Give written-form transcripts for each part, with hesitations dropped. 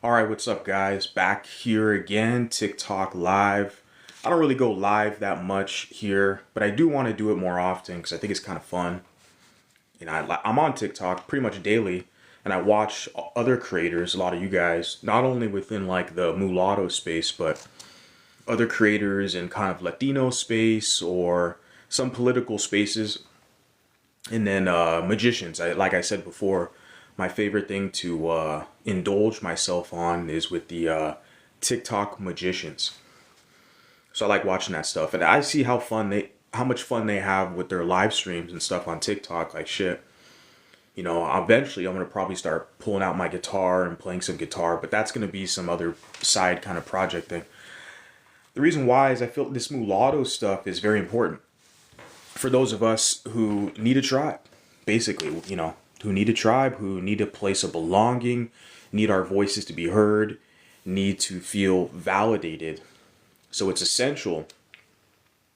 All right, what's up, guys? Back here again, TikTok live. I don't really go live that much here, but I do want to do it more often because I think it's kind of fun. I'm on TikTok pretty much daily, and I watch other creators, a lot of you guys, not only within like the mulatto space, but other creators in kind of Latino space or some political spaces, and then magicians. Like I said before, my favorite thing to indulge myself on is with the TikTok magicians. So I like watching that stuff, and I see how much fun they have with their live streams and stuff on TikTok. Like shit, eventually I'm gonna probably start pulling out my guitar and playing some guitar, but that's gonna be some other side kind of project thing. The reason why is I feel this mulatto stuff is very important for those of us who need a tribe, basically, who need a tribe, who need a place of belonging, need our voices to be heard, need to feel validated. So it's essential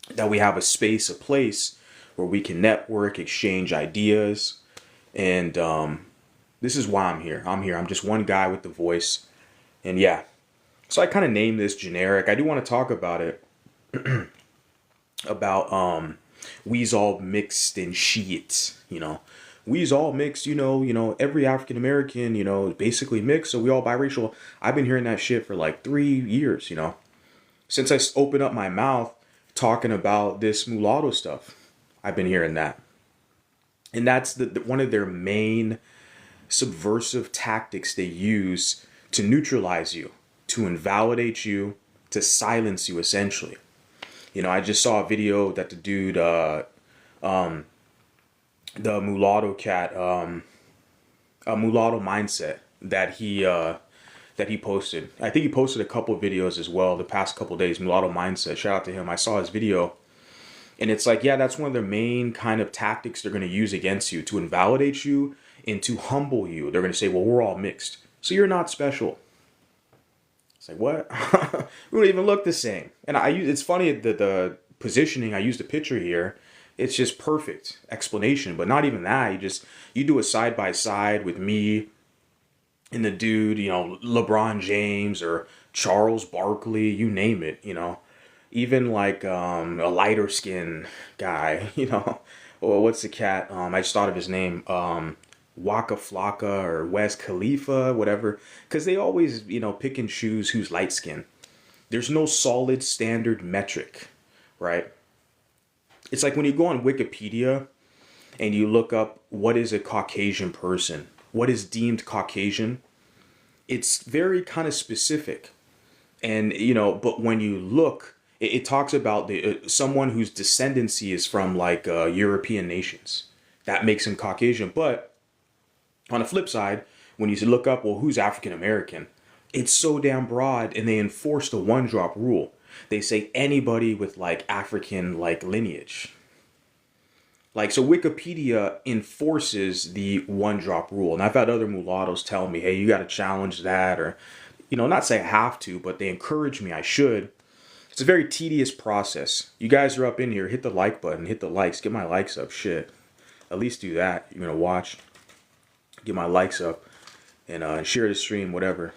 that we have a space, a place where we can network, exchange ideas. And this is why I'm here. I'm just one guy with the voice. And yeah, so I kind of named this generic. I do want to talk about it, about Wez All Mixed and shit, Wez All Mixed, every African American, is basically mixed, so we all biracial. I've been hearing that shit for like 3 years, since I opened up my mouth talking about this mulatto stuff. I've been hearing that. And that's one of their main subversive tactics they use to neutralize you, to invalidate you, to silence you, essentially. I just saw a video that the dude, the mulatto cat, a mulatto mindset that he posted. I think he posted a couple of videos as well the past couple of days. Mulatto mindset. Shout out to him. I saw his video, and it's like, yeah, that's one of their main kind of tactics they're going to use against you, to invalidate you and to humble you. They're going to say, well, we're all mixed, so you're not special. It's like, what? We don't even look the same. And it's funny that the positioning, I used a picture here. It's just perfect explanation, but not even that. You do a side by side with me and the dude, LeBron James or Charles Barkley, you name it, even like a lighter skin guy, or what's the cat? I just thought of his name. Waka Flocka or Wes Khalifa, whatever, because they always, pick and choose who's light skin. There's no solid standard metric, right? It's like when you go on Wikipedia and you look up what is a Caucasian person, what is deemed Caucasian, it's very kind of specific. And, but when you look, it talks about someone whose descendancy is from like European nations. That makes him Caucasian. But on the flip side, when you look up, well, who's African American? It's so damn broad, and they enforce the one drop rule. They say anybody with like African like lineage. Like, so Wikipedia enforces the one drop rule. And I've had other mulattoes tell me, hey, you got to challenge that, or, not say I have to, but they encourage me I should. It's a very tedious process. You guys are up in here, hit the like button, hit the likes, get my likes up, shit. At least do that. You're going to watch. Get my likes up and share the stream, whatever.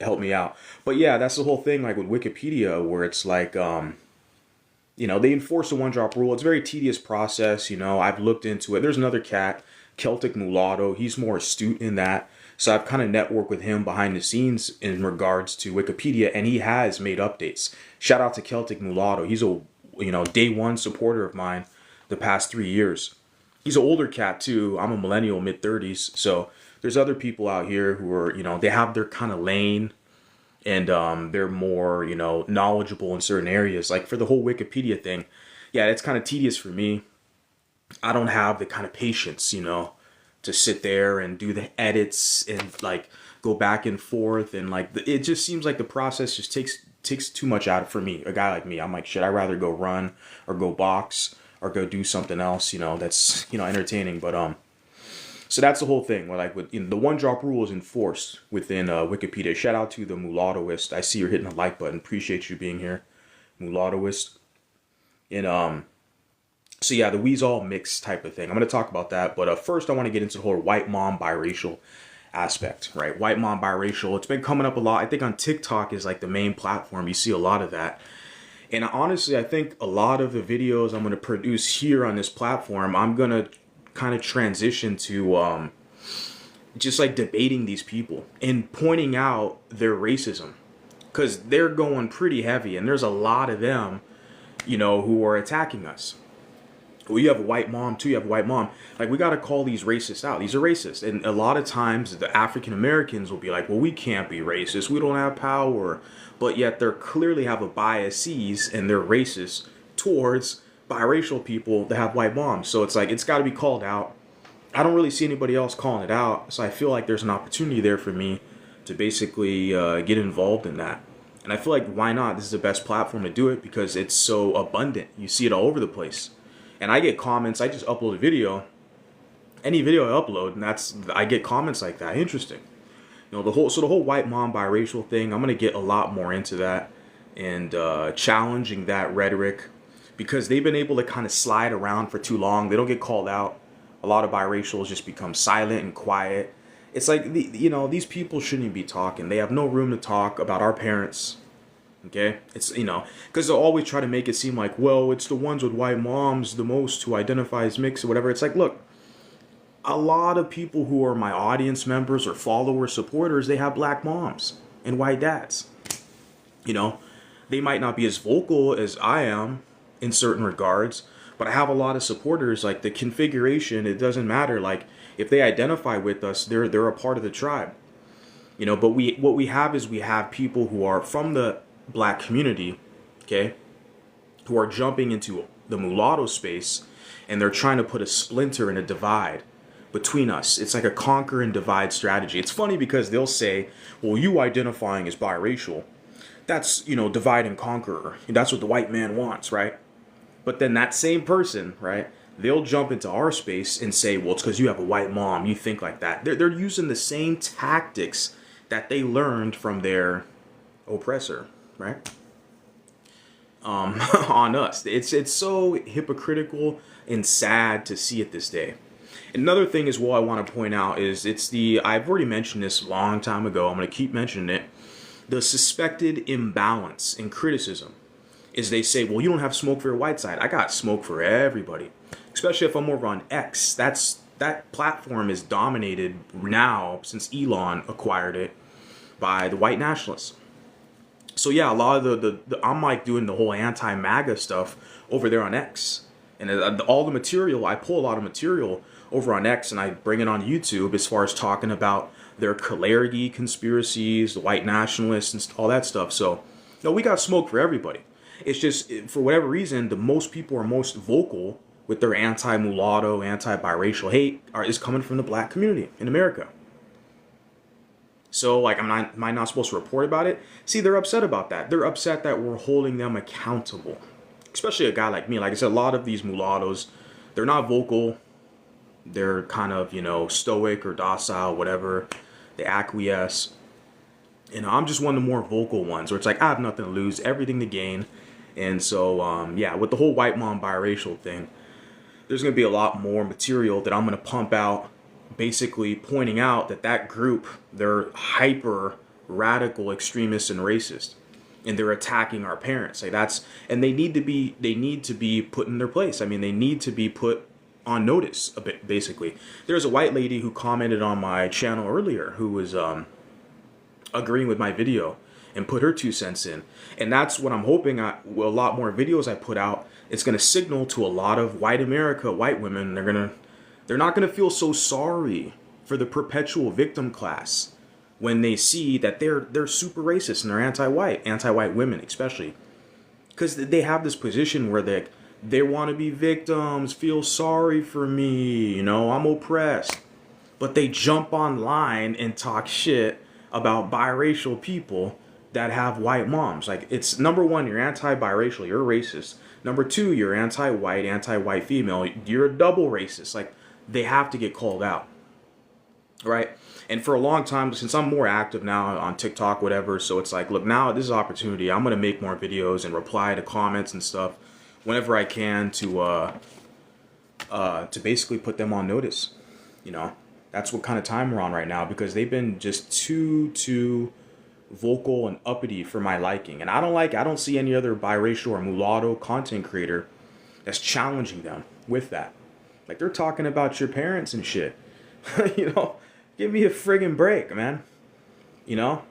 Help me out. But yeah, that's the whole thing, like with Wikipedia, where it's like, they enforce the one drop rule. It's a very tedious process. I've looked into it. There's another cat, Celtic Mulatto. He's more astute in that. So I've kind of networked with him behind the scenes in regards to Wikipedia, and he has made updates. Shout out to Celtic Mulatto. He's a, day one supporter of mine the past 3 years. He's an older cat too. I'm a millennial, mid-30s. So there's other people out here who are, they have their kind of lane, and they're more, knowledgeable in certain areas. Like for the whole Wikipedia thing, yeah, it's kind of tedious for me. I don't have the kind of patience, to sit there and do the edits and like go back and forth, and like it just seems like the process just takes too much out of for me. A guy like me, I'm like, shit, I'd rather go run or go box or go do something else, that's, entertaining. But, so that's the whole thing. Where like with the one drop rule is enforced within Wikipedia. Shout out to the Mulattoist. I see you're hitting the like button. Appreciate you being here, Mulattoist. And so the Wez All Mixed type of thing. I'm gonna talk about that, but first I want to get into the whole white mom biracial aspect, right? White mom, biracial. It's been coming up a lot. I think on TikTok is like the main platform. You see a lot of that. And honestly, I think a lot of the videos I'm going to produce here on this platform, I'm going to kind of transition to just like debating these people and pointing out their racism, because they're going pretty heavy and there's a lot of them, you know, who are attacking us. Well, you have a white mom too. You have a white mom. Like, we got to call these racists out. These are racist. And a lot of times the African Americans will be like, well, we can't be racist. We don't have power. But yet they're clearly have a biases and they're racist towards biracial people that have white moms. So it's like, it's got to be called out. I don't really see anybody else calling it out. So I feel like there's an opportunity there for me to basically get involved in that. And I feel like, why not? This is the best platform to do it because it's so abundant. You see it all over the place. And I get comments. I just upload a video. Any video I upload, and I get comments like that. Interesting. You know, the whole white mom biracial thing, I'm gonna get a lot more into that and challenging that rhetoric, because they've been able to kind of slide around for too long. They don't get called out. A lot of biracials just become silent and quiet. It's like, you know, these people shouldn't be talking. They have no room to talk about our parents. Okay, it's, you know, because they'll always try to make it seem like, well, it's the ones with white moms the most who identify as mixed or whatever. It's like, look, a lot of people who are my audience members or followers, supporters, they have black moms and white dads. You know, they might not be as vocal as I am in certain regards, but I have a lot of supporters. Like, the configuration, it doesn't matter. Like, if they identify with us, they're a part of the tribe. You know, but what we have is we have people who are from the black community, okay, who are jumping into the mulatto space, and they're trying to put a splinter and a divide between us. It's like a conquer and divide strategy. It's funny because they'll say, well, you identifying as biracial, that's, you know, divide and conquer. That's what the white man wants, right? But then that same person, right, they'll jump into our space and say, well, it's because you have a white mom, you think like that. They're using the same tactics that they learned from their oppressor, right? On us. It's so hypocritical and sad to see it this day. Another thing as well I want to point out is I've already mentioned this a long time ago. I'm going to keep mentioning it. The suspected imbalance in criticism is they say, well, you don't have smoke for your white side. I got smoke for everybody, especially if I'm over on X. That platform is dominated now, since Elon acquired it, by the white nationalists. So yeah, a lot of the I'm like doing the whole anti-MAGA stuff over there on X, and all the material, I pull a lot of material over on X and I bring it on YouTube as far as talking about their Kalergi conspiracies, the white nationalists, and all that stuff. So, no, we got smoke for everybody. It's just, for whatever reason, the most people are most vocal with their anti-mulatto, anti-biracial hate is coming from the black community in America. So, like, am I not supposed to report about it? See, they're upset about that. They're upset that we're holding them accountable. Especially a guy like me. Like I said, a lot of these mulattoes, they're not vocal. They're kind of, you know, stoic or docile, whatever. They acquiesce. You know, I'm just one of the more vocal ones where it's like, I have nothing to lose, everything to gain. And so, yeah, with the whole white mom biracial thing, there's going to be a lot more material that I'm going to pump out, basically pointing out that group, they're hyper radical extremists and racist, and they're attacking our parents. Like, and they need to be put in their place. I mean, they need to be put on notice a bit, basically. There's a white lady who commented on my channel earlier who was agreeing with my video and put her 2 cents in. And that's what I'm hoping a lot more videos I put out, it's going to signal to a lot of white America, white women, they're not going to feel so sorry for the perpetual victim class when they see that they're super racist and they're anti-white women especially. Because they have this position where they want to be victims, feel sorry for me, you know, I'm oppressed. But they jump online and talk shit about biracial people that have white moms. Like, it's, number one, you're anti-biracial, you're a racist. Number two, you're anti-white female, you're a double racist. Like, they have to get called out, right? And for a long time, since I'm more active now on TikTok, whatever, so it's like, look, now this is an opportunity. I'm going to make more videos and reply to comments and stuff whenever I can to basically put them on notice, you know? That's what kind of time we're on right now, because they've been just too vocal and uppity for my liking. And I don't see any other biracial or mulatto content creator that's challenging them with that. Like, they're talking about your parents and shit. You know, give me a friggin' break, man. You know,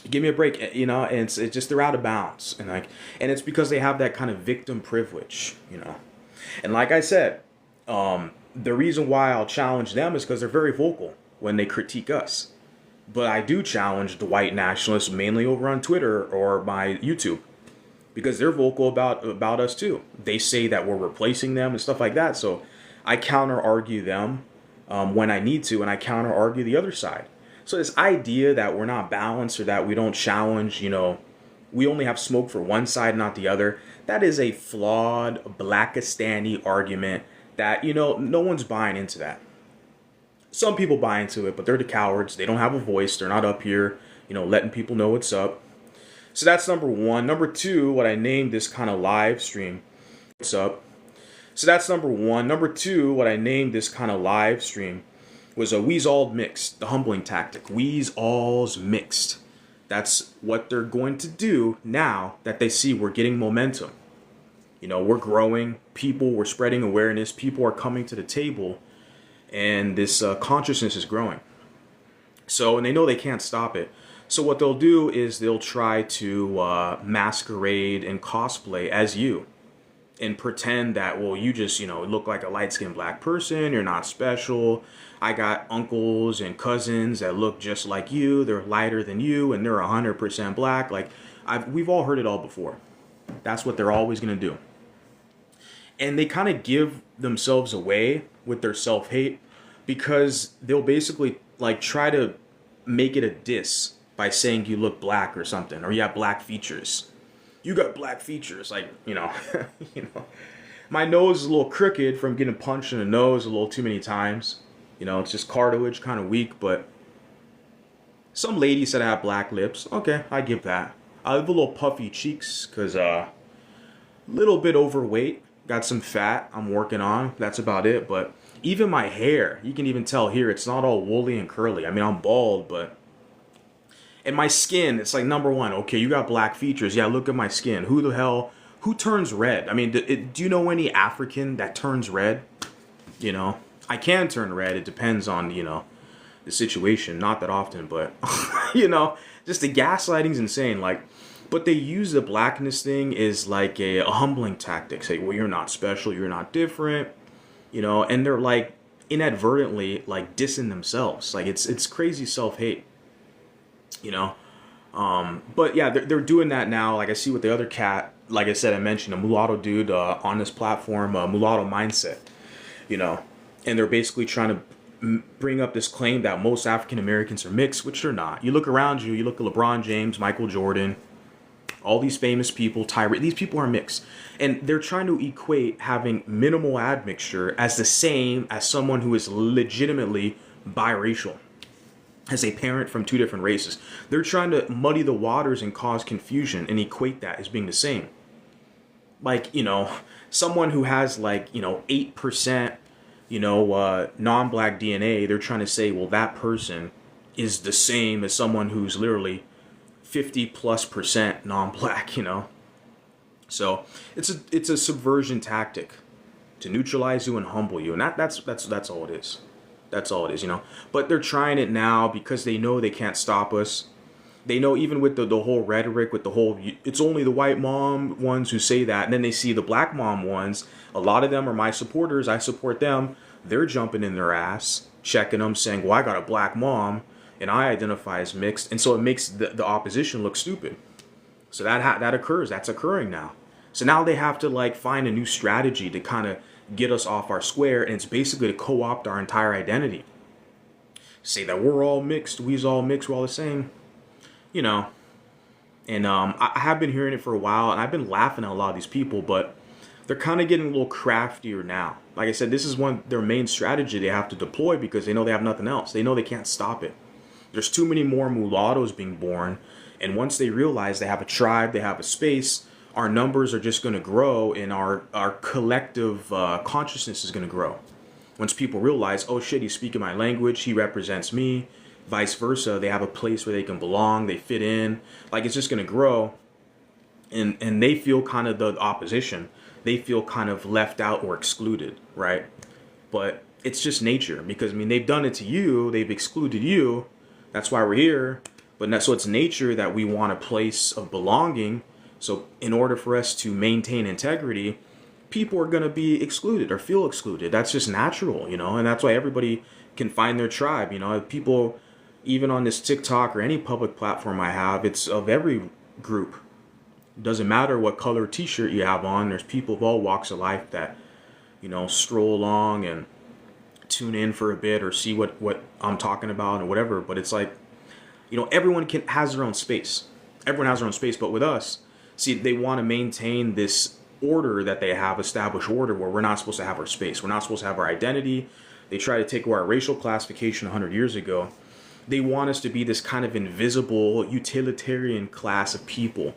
give me a break. You know, and it's just, they're out of bounds, and it's because they have that kind of victim privilege. You know, and like I said, the reason why I'll challenge them is because they're very vocal when they critique us. But I do challenge the white nationalists mainly over on Twitter or my YouTube, because they're vocal about us too. They say that we're replacing them and stuff like that. So I counter argue them when I need to, and I counter argue the other side. So this idea that we're not balanced, or that we don't challenge, you know, we only have smoke for one side, not the other, that is a flawed Blackistani argument that, you know, no one's buying into that. Some people buy into it, but they're the cowards. They don't have a voice. They're not up here, you know, letting people know what's up. So that's number one. Number two, what I named this kind of live stream, what's up. So that's number one. Number two, what I named this kind of live stream was a Wez All Mixed, the humbling tactic. Wez All's Mixed. That's what they're going to do now that they see we're getting momentum. You know, we're growing. We're spreading awareness. People are coming to the table. And this consciousness is growing. So, and they know they can't stop it. So what they'll do is they'll try to masquerade and cosplay as you, and pretend that, well, you just, you know, look like a light-skinned black person. You're not special. I got uncles and cousins that look just like you. They're lighter than you, and they're 100% black. Like, we've all heard it all before. That's what they're always going to do. And they kind of give themselves away with their self-hate, because they'll basically like try to make it a diss by saying you look black or something, or you have black features. You got black features, like, you know, you know, my nose is a little crooked from getting punched in the nose a little too many times. You know, it's just cartilage, kind of weak. But some lady said I have black lips. Okay, I give that. I have a little puffy cheeks because little bit overweight. Got some fat I'm working on. That's about it. But even my hair, you can even tell here, it's not all woolly and curly. I mean, I'm bald, but... And my skin, it's like, number one, okay, you got black features. Yeah, look at my skin. Who turns red? I mean, do you know any African that turns red? You know, I can turn red. It depends on, you know, the situation. Not that often, but, you know, just the gaslighting's insane. Like... But they use the blackness thing as like a humbling tactic. Say, well, you're not special, you're not different, you know, and they're like inadvertently like dissing themselves. Like it's crazy self-hate, you know. But yeah, they're doing that now. Like I see with the other cat, like I said, I mentioned a mulatto dude on this platform, Mulatto Mindset, you know, and they're basically trying to bring up this claim that most African Americans are mixed, which they're not. You look around you look at LeBron James, Michael Jordan, all these famous people, these people are mixed. And they're trying to equate having minimal admixture as the same as someone who is legitimately biracial, as a parent from two different races. They're trying to muddy the waters and cause confusion and equate that as being the same. Like, you know, someone who has like, you know, 8%, you know, non-black DNA, they're trying to say, well, that person is the same as someone who's literally 50+% non-black, you know. So it's a subversion tactic to neutralize you and humble you, and that's all it is. That's all it is, you know. But they're trying it now because they know they can't stop us. They know even with the whole rhetoric, with the whole it's only the white mom ones who say that, and then they see the black mom ones. A lot of them are my supporters. I support them. They're jumping in their ass, checking them, saying, "Well, I got a black mom and I identify as mixed," and so it makes the opposition look stupid. So that occurs. That's occurring now. So now they have to like find a new strategy to kind of get us off our square, and it's basically to co-opt our entire identity. Say that we're all mixed, we's all mixed, we're all the same, you know. And I have been hearing it for a while, and I've been laughing at a lot of these people, but they're kind of getting a little craftier now. Like I said, this is their main strategy they have to deploy because they know they have nothing else. They know they can't stop it. There's too many more mulattoes being born, and once they realize they have a tribe, they have a space, our numbers are just going to grow, and our collective consciousness is going to grow. Once people realize, oh shit, he's speaking my language, he represents me, vice versa, they have a place where they can belong, they fit in, like it's just going to grow. And they feel kind of the opposition. They feel kind of left out or excluded, right? But it's just nature, because I mean, they've done it to you, they've excluded you. That's why we're here. So it's nature that we want a place of belonging. So in order for us to maintain integrity, people are going to be excluded or feel excluded. That's just natural, you know, and that's why everybody can find their tribe. You know, people, even on this TikTok or any public platform I have, it's of every group. It doesn't matter what color t-shirt you have on. There's people of all walks of life that, you know, stroll along and tune in for a bit or see what I'm talking about or whatever. But it's like, you know, everyone has their own space. Everyone has their own space. But with us, see, they want to maintain this order that they have, established order, where we're not supposed to have our space. We're not supposed to have our identity. They try to take away our racial classification 100 years ago. They want us to be this kind of invisible utilitarian class of people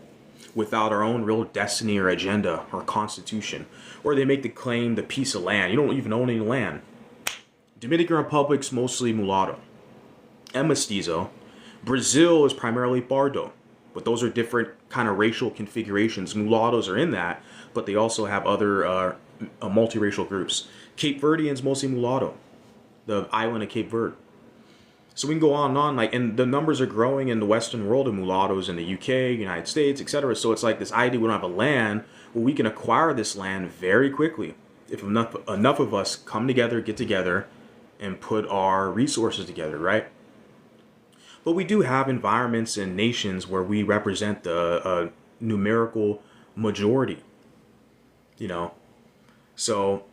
without our own real destiny or agenda or constitution. Or they make the claim the piece of land. You don't even own any land. Dominican Republic's mostly mulatto and mestizo. Brazil is primarily Bardo, but those are different kind of racial configurations. Mulattoes are in that, but they also have other multiracial groups. Cape Verdeans mostly mulatto, the island of Cape Verde. So we can go on and on, like, and the numbers are growing in the Western world of mulattoes in the UK, United States, etc. So it's like this idea we don't have a land, well, we can acquire this land very quickly if enough of us come together, get together, and put our resources together, right? But we do have environments and nations where we represent the numerical majority, you know. So,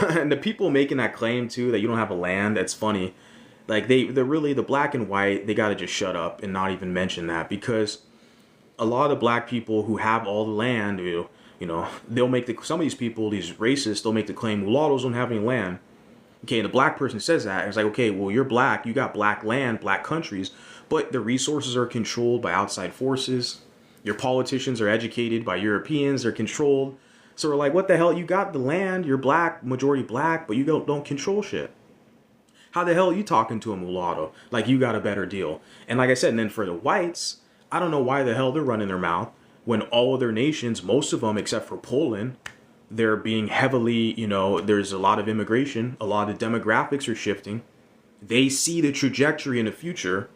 and the people making that claim too, that you don't have a land, that's funny. Like they're really, the black and white, they got to just shut up and not even mention that, because a lot of the black people who have all the land, you know, they'll make some of these people, these racists, they'll make the claim mulattoes don't have any land. Okay, the black person says that. It's like, okay, well, you're black, you got black land, black countries, but the resources are controlled by outside forces. Your politicians are educated by Europeans, they're controlled. So we're like, what the hell? You got the land, you're black, majority black, but you don't control shit. How the hell are you talking to a mulatto like you got a better deal? And like I said, and then for the whites, I don't know why the hell they're running their mouth when all other nations, most of them except for Poland, they're being heavily, you know, there's a lot of immigration, a lot of demographics are shifting. They see the trajectory in the future,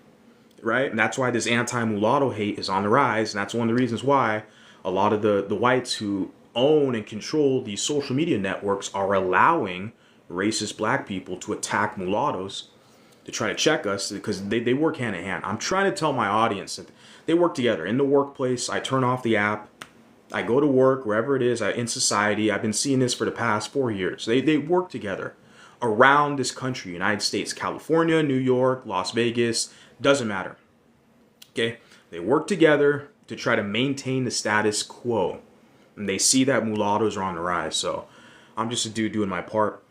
right? And that's why this anti-mulatto hate is on the rise. And that's one of the reasons why a lot of the whites who own and control these social media networks are allowing racist black people to attack mulattoes, to try to check us, because they work hand in hand. I'm trying to tell my audience that they work together. In the workplace, I turn off the app, I go to work, wherever it is, in society. I've been seeing this for the past 4 years. They work together around this country, United States, California, New York, Las Vegas, doesn't matter. Okay? They work together to try to maintain the status quo. And they see that mulattoes are on the rise. So I'm just a dude doing my part.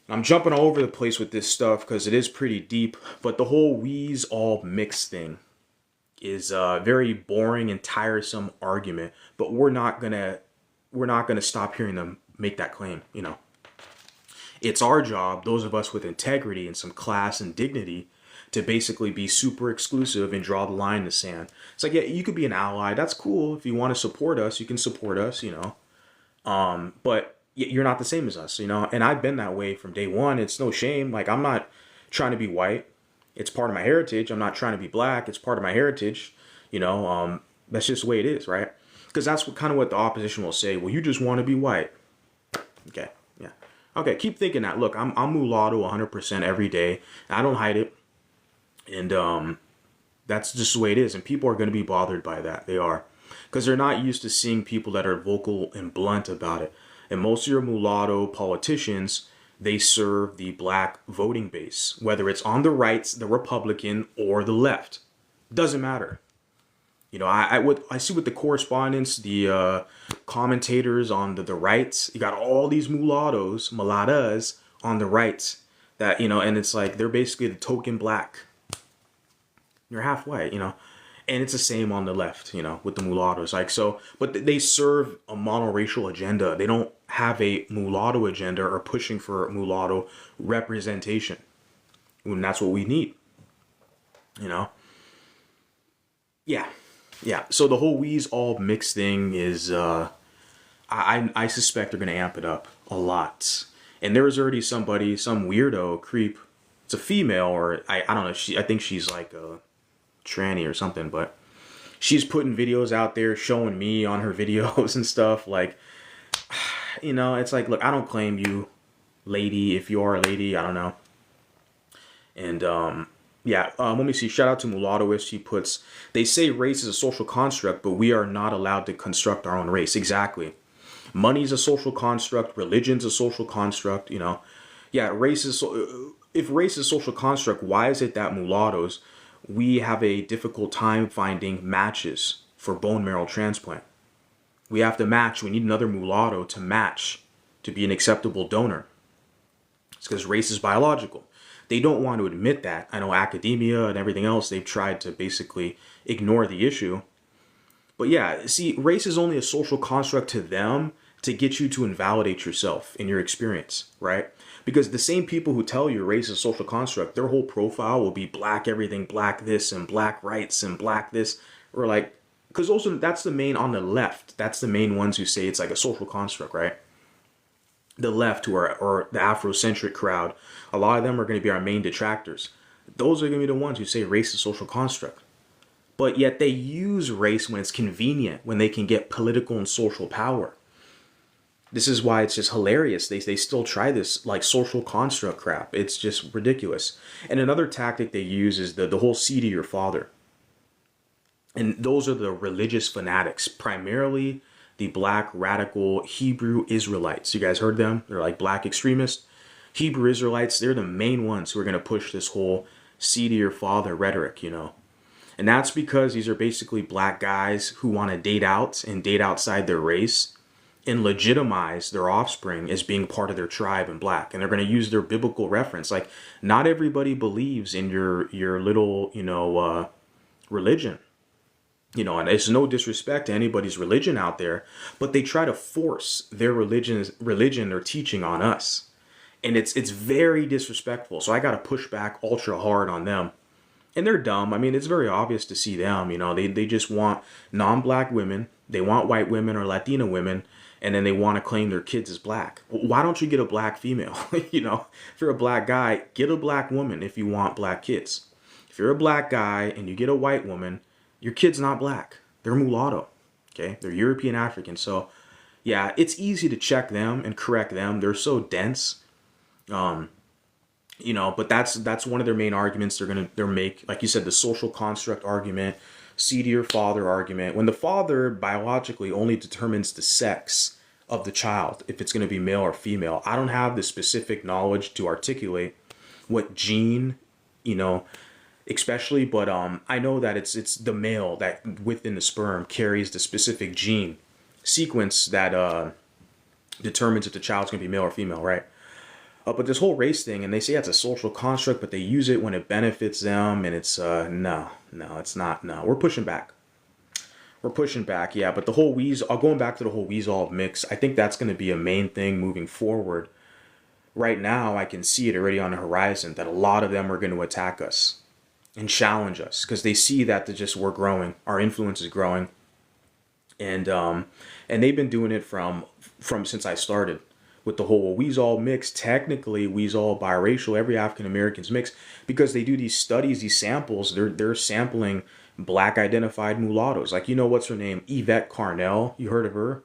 I'm jumping all over the place with this stuff because it is pretty deep. But the whole Wez All Mixed thing is a very boring and tiresome argument. But we're not gonna stop hearing them make that claim, you know. It's our job, those of us with integrity and some class and dignity, to basically be super exclusive and draw the line in the sand. It's like, yeah, you could be an ally. That's cool. If you want to support us, you can support us, you know. But you're not the same as us, you know. And I've been that way from day one. It's no shame. Like, I'm not trying to be white. It's part of my heritage. I'm not trying to be black. It's part of my heritage, you know. That's just the way it is, right? Because that's what the opposition will say. Well, you just want to be white. Okay, yeah. Okay, keep thinking that. Look, I'm mulatto 100% every day. I don't hide it. And that's just the way it is. And people are going to be bothered by that. They are. Because they're not used to seeing people that are vocal and blunt about it. And most of your mulatto politicians, they serve the black voting base. Whether it's on the right, the Republican, or the left. Doesn't matter. You know, I see with the correspondents, the commentators on the right, you got all these mulattas on the right. That, you know, and it's like, they're basically the token black. You're half white, you know. And it's the same on the left, you know, with the mulattoes. Like, so, but they serve a monoracial agenda. They don't have a mulatto agenda or pushing for mulatto representation. And that's what we need, you know? Yeah. Yeah. So the whole Wez All Mixed thing is, I suspect they're going to amp it up a lot. And there was already somebody, some weirdo creep. It's a female, or I don't know. I think she's like a tranny or something, but she's putting videos out there showing me on her videos and stuff. Like, it's like, look, I don't claim you, lady. If you are a lady, I don't know. And, yeah, let me see. Shout out to Mulattoish. He puts, they say race is a social construct, but we are not allowed to construct our own race. Exactly. Money's a social construct. Religion's a social construct, Yeah, race is, if race is a social construct, why is it that mulattoes, we have a difficult time finding matches for bone marrow transplant? We have to match. We need another mulatto to match to be an acceptable donor. It's because race is biological. They don't want to admit that. I know academia and everything else, they've tried to basically ignore the issue. But yeah, see, race is only a social construct to them to get you to invalidate yourself in your experience, right? Because the same people who tell you race is a social construct, their whole profile will be black everything, black this, and black rights, and black this. Or like, because also that's the main on the left. That's the main ones who say it's like a social construct, right? The left, or the Afrocentric crowd, a lot of them are going to be our main detractors. Those are going to be the ones who say race is a social construct. But yet they use race when it's convenient, when they can get political and social power. This is why it's just hilarious. They still try this like social construct crap. It's just ridiculous. And another tactic they use is the whole seed of your father. And those are the religious fanatics, primarily the black radical Hebrew Israelites. You guys heard them? They're like black extremists. Hebrew Israelites, they're the main ones who are going to push this whole seed of your father rhetoric, And that's because these are basically black guys who want to date out and date outside their race and legitimize their offspring as being part of their tribe and black. And they're going to use their biblical reference. Like, not everybody believes in your little, religion. And it's no disrespect to anybody's religion out there, but they try to force their religion or teaching on us. And it's very disrespectful. So I got to push back ultra hard on them. And they're dumb. I mean, it's very obvious to see them, they just want non-black women. They want white women or Latina women. And then they want to claim their kids as black. Why don't you get a black female? If you're a black guy, get a black woman if you want black kids. If you're a black guy and you get a white woman, your kid's not black. They're mulatto. Okay? They're European African. So, yeah, it's easy to check them and correct them. They're so dense. But that's one of their main arguments. They're make, like you said, the social construct argument, seed of your father argument. When the father biologically only determines the sex of the child, if it's going to be male or female. I don't have the specific knowledge to articulate what gene, especially, but I know that it's the male that within the sperm carries the specific gene sequence that determines if the child's going to be male or female, right? But this whole race thing, and they say it's a social construct, but they use it when it benefits them, and it's no, it's not. No, we're pushing back. Yeah. But the whole going back to the whole Wez All Mixed, I think that's going to be a main thing moving forward. Right now, I can see it already on the horizon that a lot of them are going to attack us and challenge us because they see that we're growing, our influence is growing, and they've been doing it from since I started. With the whole Wez All Mixed, technically Wez All biracial, every African American's mixed, because they do these studies, these samples. They're sampling black identified mulattoes. Like, what's her name? Yvette Carnell. You heard of her?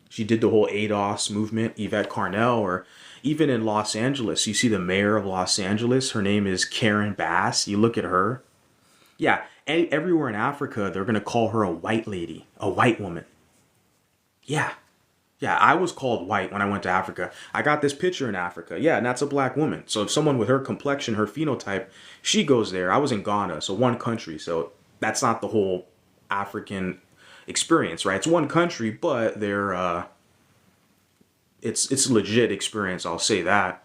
She did the whole ADOS movement, Yvette Carnell. Or even in Los Angeles, you see the mayor of Los Angeles. Her name is Karen Bass. You look at her. Yeah, everywhere in Africa, they're going to call her a white lady, a white woman. Yeah. Yeah, I was called white when I went to Africa. I got this picture in Africa. Yeah, and that's a black woman. So if someone with her complexion, her phenotype, she goes there. I was in Ghana, so one country. So that's not the whole African experience, right? It's one country, but it's a legit experience. I'll say that.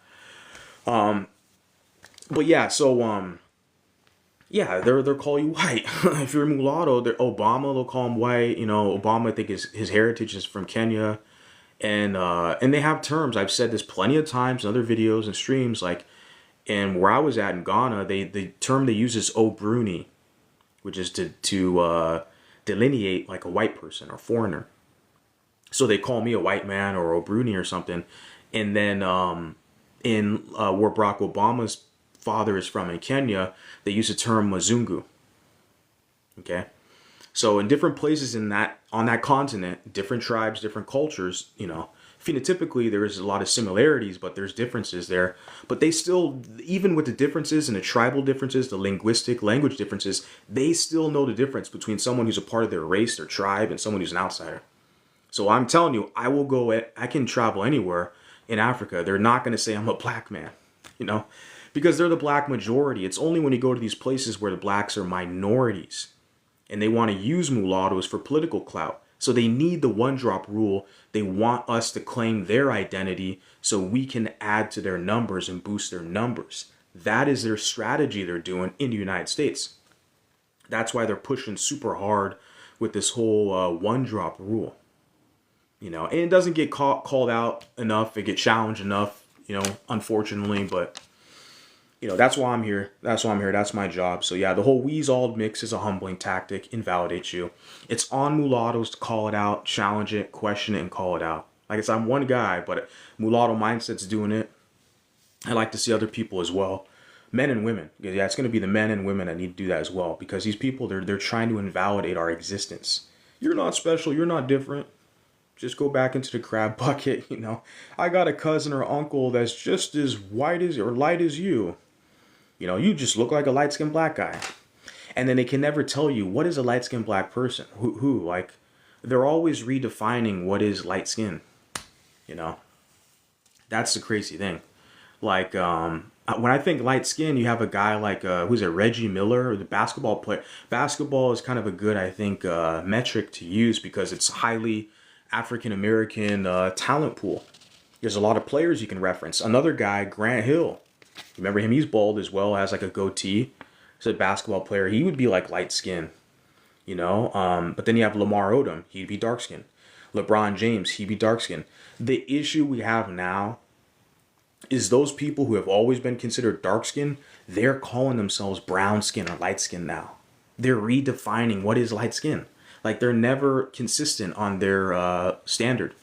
But yeah, so yeah, they'll call you white. If you're a mulatto, Obama, they'll call him white. Obama, I think his heritage is from Kenya. And they have terms. I've said this plenty of times in other videos and streams. Like, and where I was at in Ghana, the term they use is Obruni, which is to delineate like a white person or foreigner. So they call me a white man or Obruni or something. And then where Barack Obama's father is from in Kenya, they use the term Mazungu. Okay. So in different places on that continent, different tribes, different cultures, phenotypically there is a lot of similarities, but there's differences there. But they still, even with the differences and the tribal differences, the linguistic language differences, they still know the difference between someone who's a part of their race, their tribe, and someone who's an outsider. So I'm telling you, I can travel anywhere in Africa. They're not going to say I'm a black man, because they're the black majority. It's only when you go to these places where the blacks are minorities and they want to use mulattoes for political clout. So they need the one drop rule. They want us to claim their identity so we can add to their numbers and boost their numbers. That is their strategy they're doing in the United States. That's why they're pushing super hard with this whole one drop rule. And it doesn't get called out enough. It gets challenged enough, unfortunately. But, that's why I'm here. That's my job. So, yeah, the whole Wez All Mixed is a humbling tactic, invalidates you. It's on mulattoes to call it out, challenge it, question it, and call it out. Like I said, I'm one guy, but mulatto mindset's doing it. I like to see other people as well. Men and women. Yeah, it's going to be the men and women that need to do that as well. Because these people, they're trying to invalidate our existence. You're not special. You're not different. Just go back into the crab bucket, I got a cousin or uncle that's just as white as or light as you. You just look like a light-skinned black guy. And then they can never tell you what is a light-skinned black person. Who? Like, they're always redefining what is light skin. That's the crazy thing. Like, when I think light skin, you have a guy like, who's it, Reggie Miller, or the basketball player. Basketball is kind of a good, I think, metric to use because it's highly African-American talent pool. There's a lot of players you can reference. Another guy, Grant Hill. Remember him? He's bald as well, has like a goatee. He's a basketball player. He would be like light skin, But then you have Lamar Odom. He'd be dark skin. LeBron James, he'd be dark skin. The issue we have now is those people who have always been considered dark skin, they're calling themselves brown skin or light skin now. They're redefining what is light skin. Like, they're never consistent on their standard.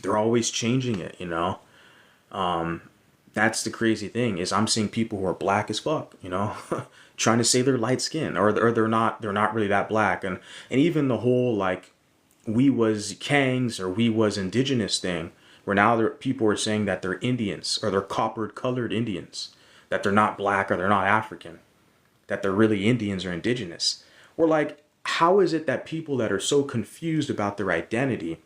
They're always changing it, That's the crazy thing, is I'm seeing people who are black as fuck, trying to say they're light skin or they're not really that black. And even the whole, like, we was Kangs or we was indigenous thing, where now people are saying that they're Indians or they're copper colored Indians, that they're not black or they're not African, that they're really Indians or indigenous. We're like, how is it that people that are so confused about their identity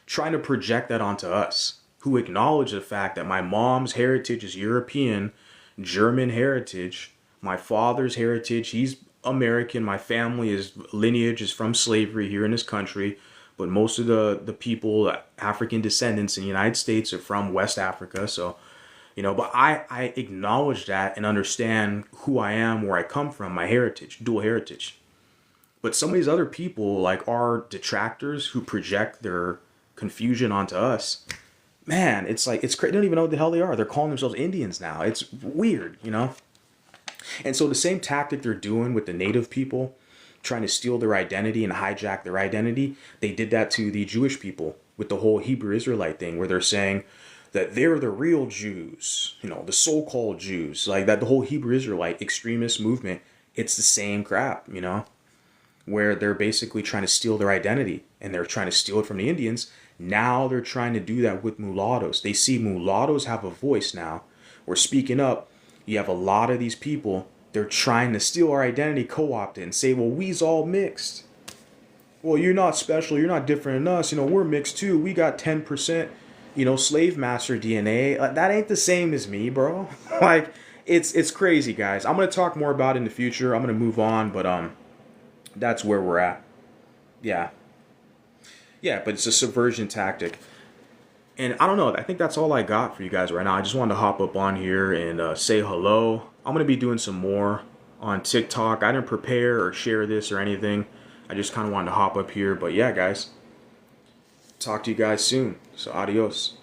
trying to project that onto us, who acknowledge the fact that my mom's heritage is European, German heritage, my father's heritage, he's American, my family's lineage is from slavery here in this country, but most of the people, African descendants in the United States, are from West Africa. So, but I acknowledge that and understand who I am, where I come from, my heritage, dual heritage. But some of these other people, like, are detractors who project their confusion onto us. Man, it's like, it's crazy. They don't even know what the hell they are. They're calling themselves Indians now. It's weird, And so the same tactic they're doing with the native people, trying to steal their identity and hijack their identity, they did that to the Jewish people with the whole Hebrew Israelite thing, where they're saying that they're the real Jews, the so-called Jews, like that. The whole Hebrew Israelite extremist movement, it's the same crap, where they're basically trying to steal their identity and they're trying to steal it from the Indians. Now they're trying to do that with mulattoes. They see mulattoes have a voice now. We're speaking up. You have a lot of these people, they're trying to steal our identity, co-opt it, and say, well, we's all mixed. Well, you're not special. You're not different than us. We're mixed too. We got 10%, slave master DNA. That ain't the same as me, bro. Like, it's crazy, guys. I'm going to talk more about it in the future. I'm going to move on, but that's where we're at. Yeah, but it's a subversion tactic. And I don't know. I think that's all I got for you guys right now. I just wanted to hop up on here and say hello. I'm going to be doing some more on TikTok. I didn't prepare or share this or anything. I just kind of wanted to hop up here. But yeah, guys. talk to you guys soon. So adios.